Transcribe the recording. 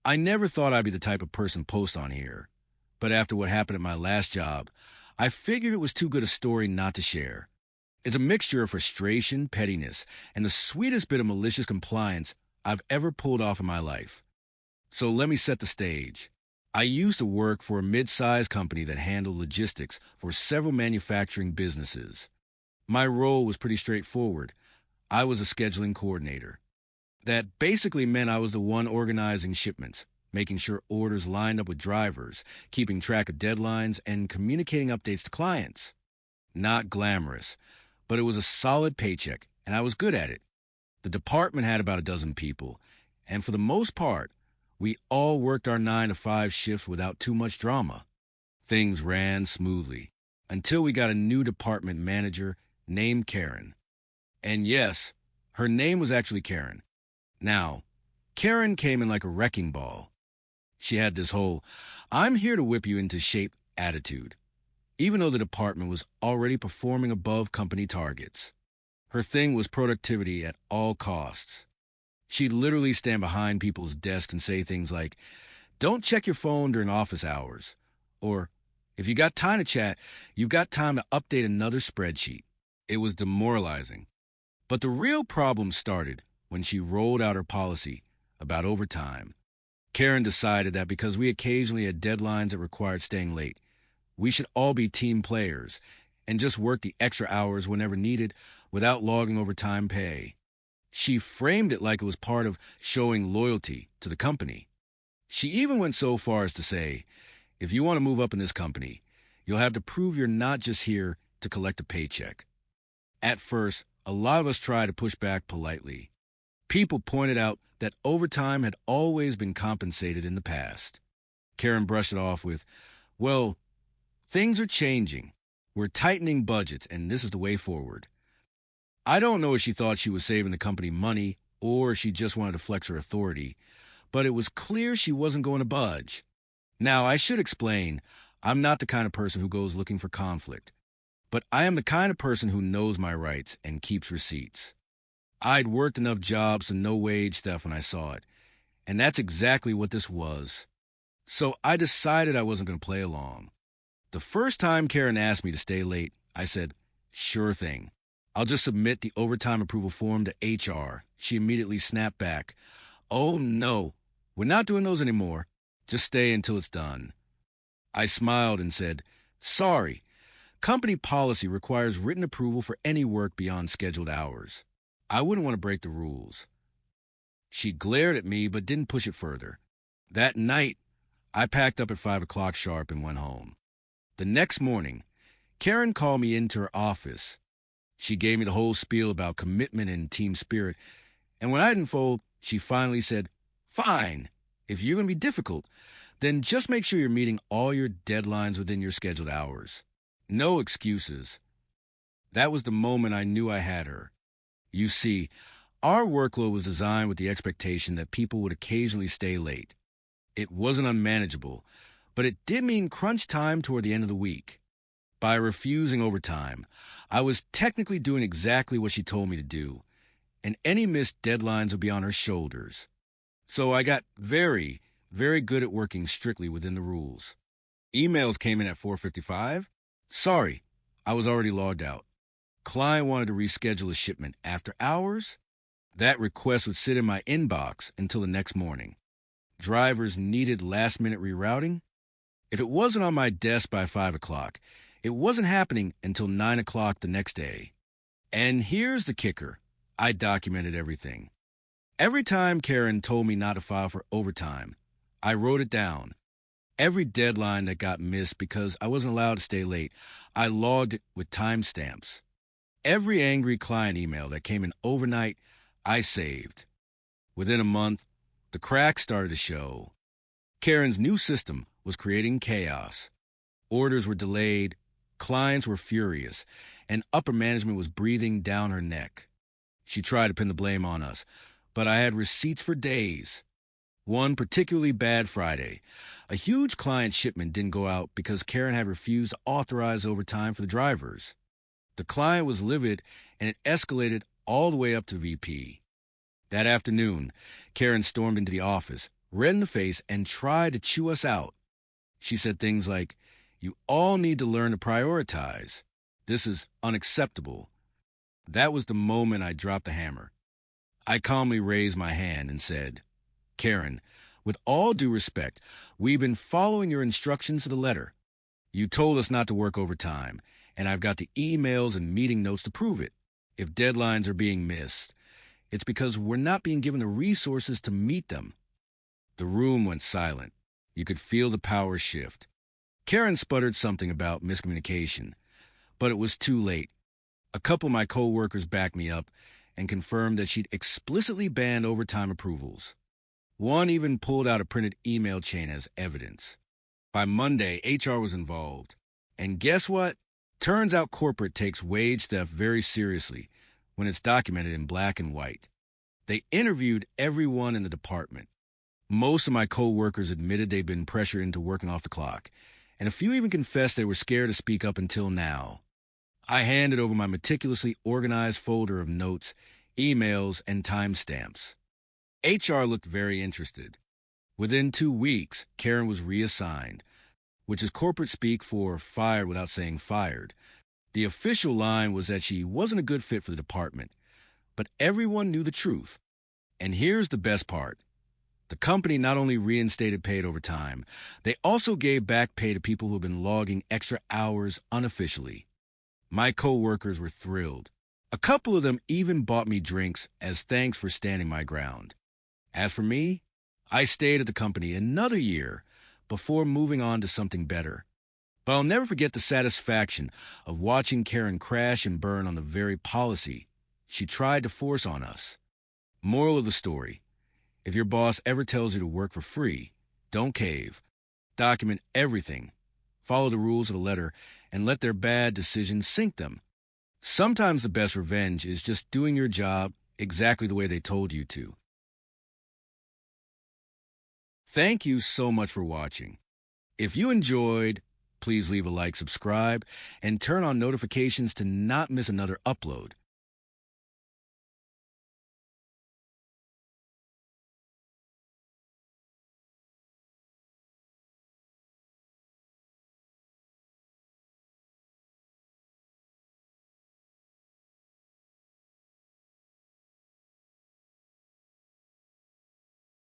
I never thought I'd be the type of person to post on here, but after what happened at my last job, I figured it was too good a story not to share. It's a mixture of frustration, pettiness, and the sweetest bit of malicious compliance I've ever pulled off in my life. So let me set the stage. I used to work for a mid-sized company that handled logistics for several manufacturing businesses. My role was pretty straightforward. I was a scheduling coordinator. That basically meant I was the one organizing shipments, making sure orders lined up with drivers, keeping track of deadlines, and communicating updates to clients. Not glamorous, but it was a solid paycheck, and I was good at it. The department had about a dozen people, and for the most part, we all worked our 9 to 5 shifts without too much drama. Things ran smoothly until we got a new department manager named Karen. And yes, her name was actually Karen. Now, Karen came in like a wrecking ball. She had this whole, I'm here to whip you into shape attitude, even though the department was already performing above company targets. Her thing was productivity at all costs. She'd literally stand behind people's desks and say things like, don't check your phone during office hours. Or, if you got time to chat, you've got time to update another spreadsheet. It was demoralizing. But the real problem started when she rolled out her policy about overtime. Karen decided that because we occasionally had deadlines that required staying late, we should all be team players and just work the extra hours whenever needed without logging overtime pay. She framed it like it was part of showing loyalty to the company. She even went so far as to say, if you want to move up in this company, you'll have to prove you're not just here to collect a paycheck. At first, a lot of us tried to push back politely. People pointed out that overtime had always been compensated in the past. Karen brushed it off with, well, things are changing. We're tightening budgets, and this is the way forward. I don't know if she thought she was saving the company money or she just wanted to flex her authority, but it was clear she wasn't going to budge. Now, I should explain, I'm not the kind of person who goes looking for conflict, but I am the kind of person who knows my rights and keeps receipts. I'd worked enough jobs to know wage theft when I saw it, and that's exactly what this was. So I decided I wasn't going to play along. The first time Karen asked me to stay late, I said, sure thing. I'll just submit the overtime approval form to HR. She immediately snapped back. Oh, no, we're not doing those anymore. Just stay until it's done. I smiled and said, sorry. Company policy requires written approval for any work beyond scheduled hours. I wouldn't want to break the rules. She glared at me but didn't push it further. That night, I packed up at 5 o'clock sharp and went home. The next morning, Karen called me into her office. She gave me the whole spiel about commitment and team spirit, and when I didn't fold, she finally said, fine, if you're going to be difficult, then just make sure you're meeting all your deadlines within your scheduled hours. No excuses. That was the moment I knew I had her. You see, our workload was designed with the expectation that people would occasionally stay late. It wasn't unmanageable, but it did mean crunch time toward the end of the week. By refusing overtime, I was technically doing exactly what she told me to do, and any missed deadlines would be on her shoulders. So I got very, very good at working strictly within the rules. Emails came in at 4:55. Sorry, I was already logged out. Client wanted to reschedule a shipment after hours. That request would sit in my inbox until the next morning. Drivers needed last-minute rerouting. If it wasn't on my desk by 5 o'clock, it wasn't happening until 9 o'clock the next day. And here's the kicker. I documented everything. Every time Karen told me not to file for overtime, I wrote it down. Every deadline that got missed because I wasn't allowed to stay late, I logged it with timestamps. Every angry client email that came in overnight, I saved. Within a month, the cracks started to show. Karen's new system was creating chaos. Orders were delayed, clients were furious, and upper management was breathing down her neck. She tried to pin the blame on us, but I had receipts for days. One particularly bad Friday, a huge client shipment didn't go out because Karen had refused to authorize overtime for the drivers. The client was livid, and it escalated all the way up to VP. That afternoon, Karen stormed into the office, red in the face, and tried to chew us out. She said things like, "You all need to learn to prioritize. This is unacceptable." That was the moment I dropped the hammer. I calmly raised my hand and said, "Karen, with all due respect, we've been following your instructions to the letter. You told us not to work overtime, and I've got the emails and meeting notes to prove it. If deadlines are being missed, it's because we're not being given the resources to meet them." The room went silent. You could feel the power shift. Karen sputtered something about miscommunication, but it was too late. A couple of my co-workers backed me up and confirmed that she'd explicitly banned overtime approvals. One even pulled out a printed email chain as evidence. By Monday, HR was involved. And guess what? Turns out corporate takes wage theft very seriously when it's documented in black and white. They interviewed everyone in the department. Most of my co-workers admitted they'd been pressured into working off the clock, and a few even confessed they were scared to speak up until now. I handed over my meticulously organized folder of notes, emails, and timestamps. HR looked very interested. Within 2 weeks, Karen was reassigned, which is corporate speak for fired without saying fired. The official line was that she wasn't a good fit for the department, but everyone knew the truth. And here's the best part. The company not only reinstated paid overtime, they also gave back pay to people who had been logging extra hours unofficially. My co-workers were thrilled. A couple of them even bought me drinks as thanks for standing my ground. As for me, I stayed at the company another year before moving on to something better. But I'll never forget the satisfaction of watching Karen crash and burn on the very policy she tried to force on us. Moral of the story: if your boss ever tells you to work for free, don't cave. Document everything. Follow the rules of the letter and let their bad decisions sink them. Sometimes the best revenge is just doing your job exactly the way they told you to. Thank you so much for watching. If you enjoyed, please leave a like, subscribe, and turn on notifications to not miss another upload.